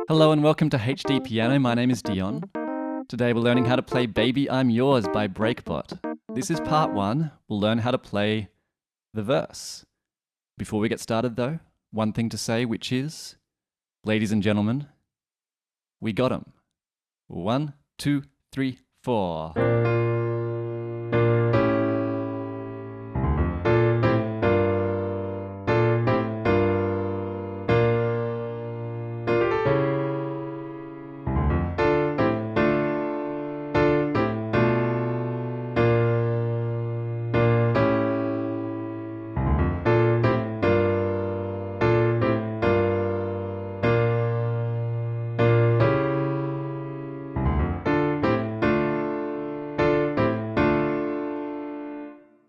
Hello and welcome to HDpiano. My name is Dion. Today we're learning how to play Baby I'm Yours by Breakbot. This is part 1. We'll learn how to play the verse. Before we get started though, one thing to say, which is, ladies and gentlemen, we got 'em. 1, 2, 3, 4.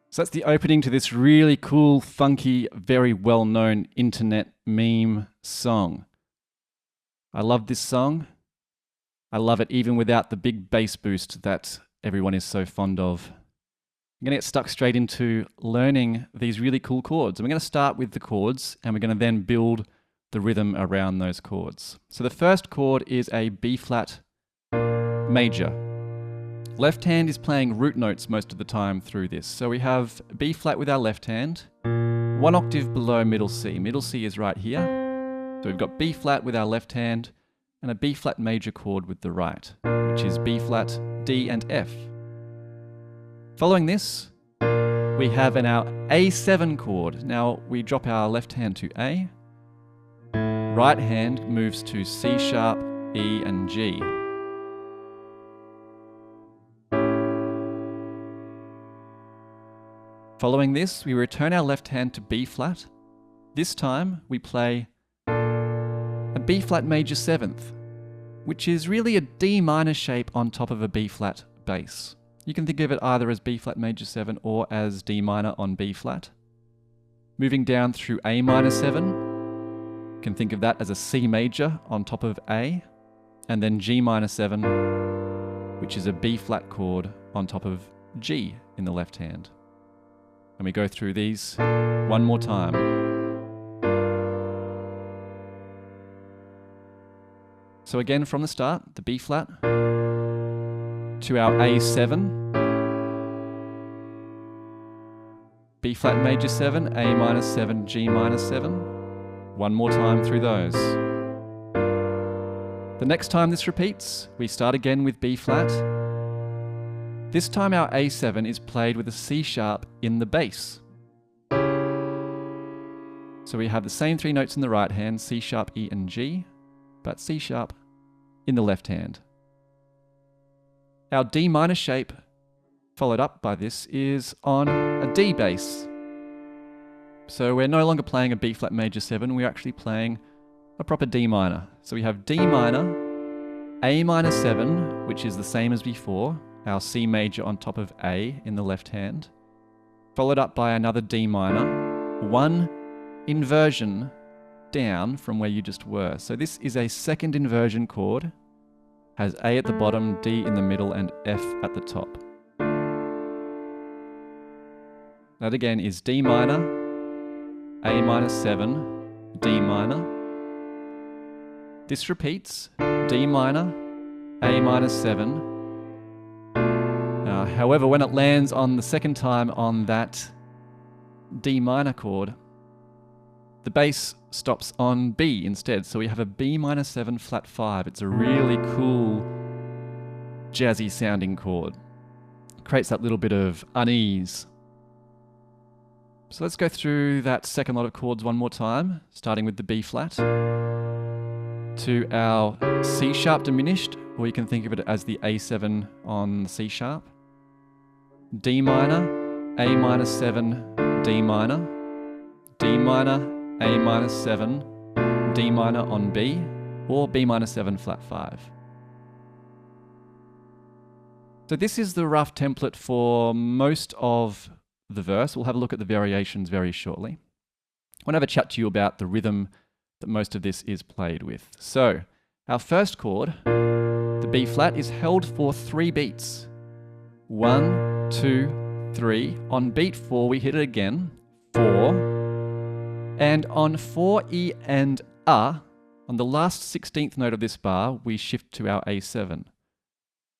So that's the opening to this really cool, funky, very well-known internet meme song. I love this song. I love it even without the big bass boost that everyone is so fond of. I'm going to get stuck straight into learning these really cool chords. And we're going to start with the chords, and we're going to then build the rhythm around those chords. So the first chord is a B-flat major. Left hand is playing root notes most of the time through this. So we have B flat with our left hand, 1 octave below middle C. Middle C is right here. So we've got B flat with our left hand and a B flat major chord with the right, which is B flat, D and F. Following this, we have in our A7 chord. Now we drop our left hand to A. Right hand moves to C sharp, E and G. Following this, we return our left hand to B flat. This time, we play a B flat major 7th, which is really a D minor shape on top of a B flat bass. You can think of it either as B flat major 7 or as D minor on B flat. Moving down through A minor 7, you can think of that as a C major on top of A, and then G minor 7, which is a B flat chord on top of G in the left hand. And we go through these one more time. So again from the start, the B flat to our A7, B flat major 7, A minor 7, G minor 7. One more time through those. The next time this repeats, we start again with B flat. This time our A7 is played with a C sharp in the bass. So we have the same 3 notes in the right hand, C sharp, E and G, but C sharp in the left hand. Our D minor shape, followed up by this, is on a D bass. So we're no longer playing a B flat major 7, we're actually playing a proper D minor. So we have D minor, A minor 7, which is the same as before, our C major on top of A in the left hand, followed up by another D minor, 1 inversion down from where you just were. So this is a second inversion chord, has A at the bottom, D in the middle, and F at the top. That again is D minor, A minor 7, D minor. This repeats, D minor, A minor 7. However, when it lands on the second time on that D minor chord, the bass stops on B instead. So we have a B minor 7 flat 5. It's a really cool, jazzy sounding chord. It creates that little bit of unease. So let's go through that second lot of chords one more time, starting with the B flat to our C sharp diminished, or you can think of it as the A7 on the C sharp. D minor, A minor 7, D minor, D minor, A minor 7, D minor on B, or B minor 7 flat 5. So this is the rough template for most of the verse. We'll have a look at the variations very shortly. I want to have a chat to you about the rhythm that most of this is played with. So our first chord, the B flat, is held for 3 beats. 1, 2, 3. On beat 4, we hit it again. 4. And on 4, E and A, On the last 16th note of this bar, we shift to our A7.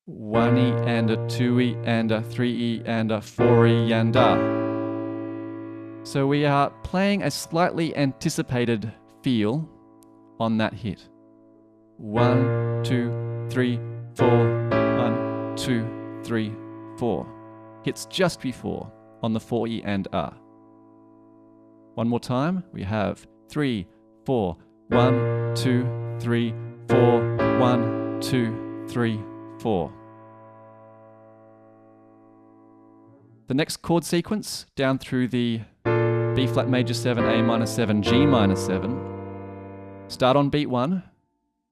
1E and a 2E and a 3E and a 4E and a. So we are playing a slightly anticipated feel on that hit. 1, 2, 3, 4. 1, 2, 3, 4. Hits just before on the 4E and a. One more time. We have 3, 4. 1, 2, 3, 4. 1, 2, 3, 4. The next chord sequence down through the B flat major 7, A minor 7, G minor 7. Start on beat 1.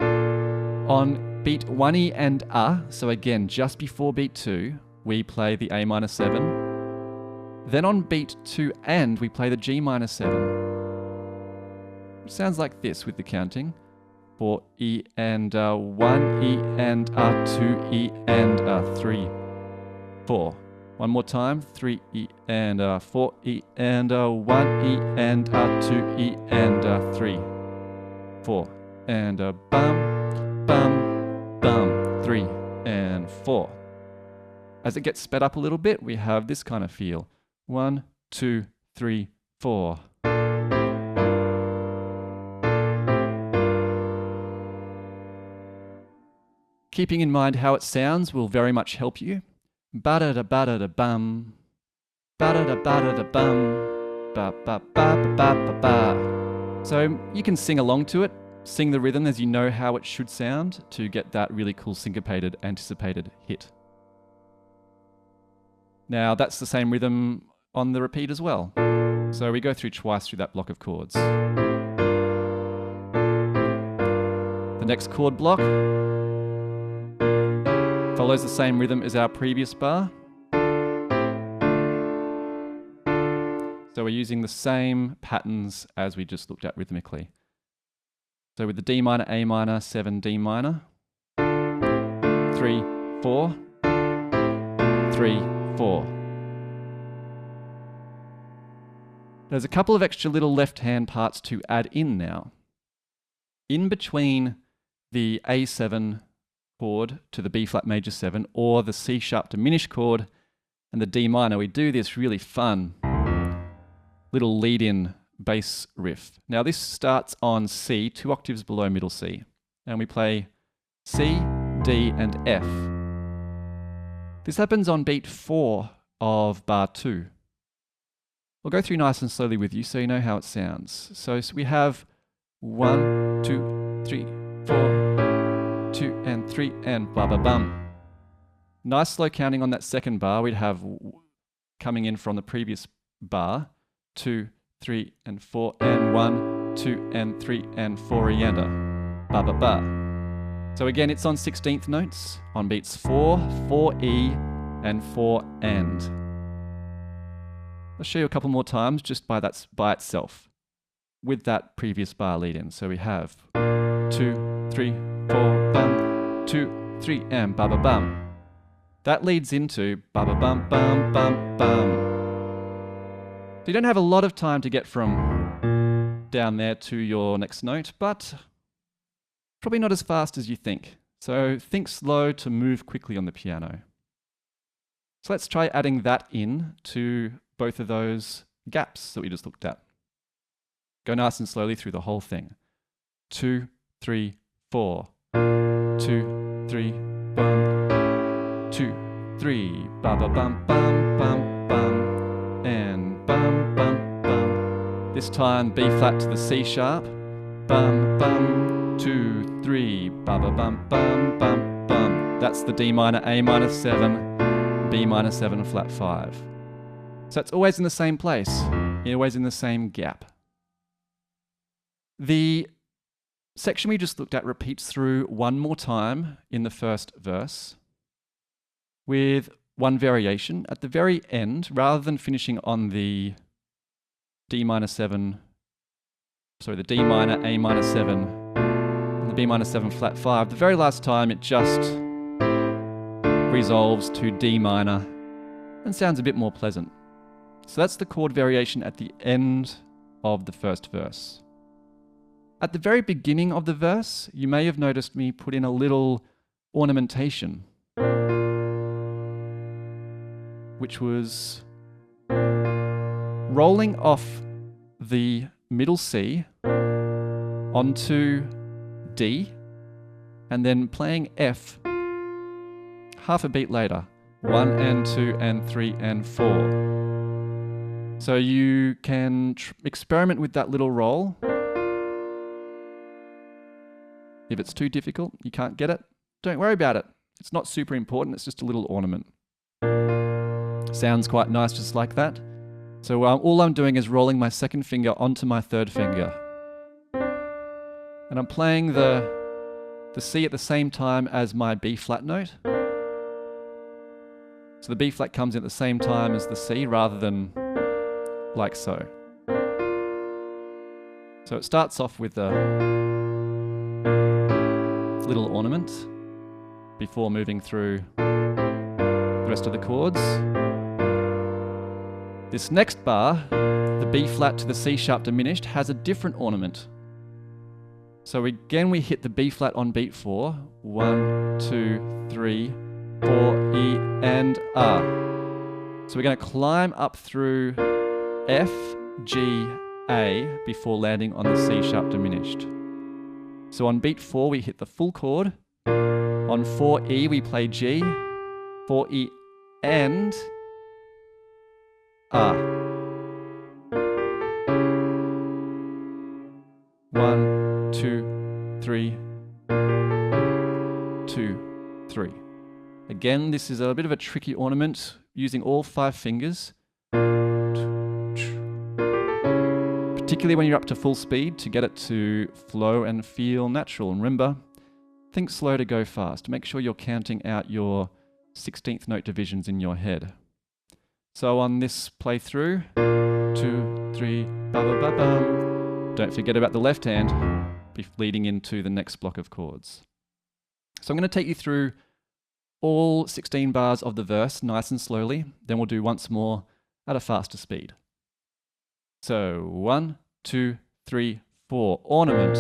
On beat 1E and A, so again just before beat 2, we play the A minor 7. Then on beat 2 and we play the G minor 7. It sounds like this with the counting. 4E and 1E and 2E and 3, 4. One more time. 3E and 4E and 1E and 2E and 3, 4. And bum, bum, bum, 3 and 4. As it gets sped up a little bit, we have this kind of feel. 1, 2, 3, 4. Keeping in mind how it sounds will very much help you. Ba-da-da-ba-da-da-bum. Ba-da-da-ba-da-da-bum. Ba-ba-ba-ba-ba-ba. So you can sing along to it, sing the rhythm as you know how it should sound to get that really cool syncopated, anticipated hit. Now that's the same rhythm on the repeat as well. So we go through twice through that block of chords. The next chord block follows the same rhythm as our previous bar. So we're using the same patterns as we just looked at rhythmically. So with the D minor, A minor, 7, D minor, 3, 4, 3, 4. There's a couple of extra little left-hand parts to add in now. In between the A7 chord to the B flat major 7 or the C sharp diminished chord and the D minor, we do this really fun little lead-in bass riff. Now this starts on C, 2 octaves below middle C, and we play C, D and F. This happens on beat 4 of bar 2. We'll go through nice and slowly with you so you know how it sounds. So we have 1, 2, 3, 4, 2 and 3 and ba ba bum. Nice slow counting on that second bar. We'd have coming in from the previous bar 2, 3 and 4 and 1, 2 and 3 and 4 and ba ba ba. So again, it's on 16th notes on beats 4, 4E and 4 and. I'll show you a couple more times just by itself with that previous bar lead in. So we have 2, 3, 4, bum, 2, 3 and ba ba bum. That leads into ba ba bum bum bum bum. So you don't have a lot of time to get from down there to your next note, but probably not as fast as you think. So think slow to move quickly on the piano. So let's try adding that in to both of those gaps that we just looked at. Go nice and slowly through the whole thing. 2, 3, 4. 2, 3, bum. 2, 3, ba ba bum bum bum bum. And bum bum bum. This time B flat to the C sharp. Bum bum. 2, 3, ba ba bum bum bum bum. That's the D minor, A minor 7, B minor 7 flat 5. So it's always in the same place, always in the same gap. The section we just looked at repeats through one more time in the first verse with one variation. At the very end, rather than finishing on the D minor 7, sorry, the D minor, A minor 7, and the B minor 7 flat 5, the very last time it just resolves to D minor and sounds a bit more pleasant. So that's the chord variation at the end of the first verse. At the very beginning of the verse, you may have noticed me put in a little ornamentation, which was rolling off the middle C onto D and then playing F half a beat later. 1 and 2 and 3 and 4. So you can experiment with that little roll. If it's too difficult, you can't get it, don't worry about it. It's not super important, it's just a little ornament. Sounds quite nice just like that. So all I'm doing is rolling my second finger onto my third finger. And I'm playing the C at the same time as my B flat note. So the B flat comes in at the same time as the C rather than like so. So it starts off with a little ornament before moving through the rest of the chords. This next bar, the B flat to the C sharp diminished, has a different ornament. So again we hit the B flat on beat 4. 1, 2, 3, 4, E and R. So we're going to climb up through F, G, A before landing on the C sharp diminished. So on beat 4 we hit the full chord. On 4E we play G, 4E and R. 1, 2, 3, 2, 3. Again, this is a bit of a tricky ornament using all 5 fingers. Particularly when you're up to full speed to get it to flow and feel natural. And remember, think slow to go fast. Make sure you're counting out your 16th note divisions in your head. So on this playthrough, 2, 3, ba ba ba bum. Don't forget about the left hand leading into the next block of chords. So I'm going to take you through all 16 bars of the verse nice and slowly. Then we'll do once more at a faster speed. So 1, 2, 3, 4. Ornament.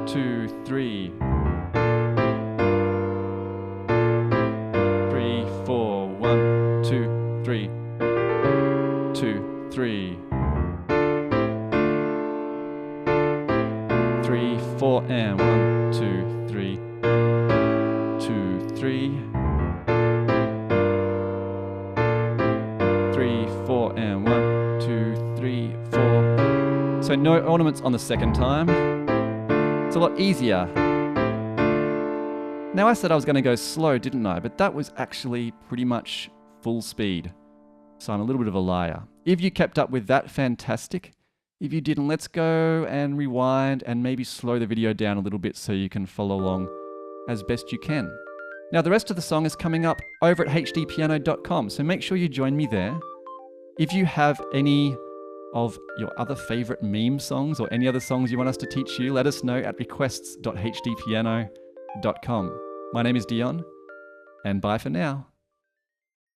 2, 3. 3, 4. 1, 2, 3. 2, 3. 3, 4 and 1, 2, 3. 2, 3. 3, 4 and 1, 2, 3, 4. So no ornaments on the second time. It's a lot easier. Now I said I was going to go slow, didn't I? But that was actually pretty much full speed. So I'm a little bit of a liar. If you kept up with that, fantastic. If you didn't, let's go and rewind and maybe slow the video down a little bit so you can follow along as best you can. Now the rest of the song is coming up over at HDpiano.com, so make sure you join me there. If you have any of your other favorite meme songs or any other songs you want us to teach you, let us know at requests.hdpiano.com. My name is Dion, and bye for now.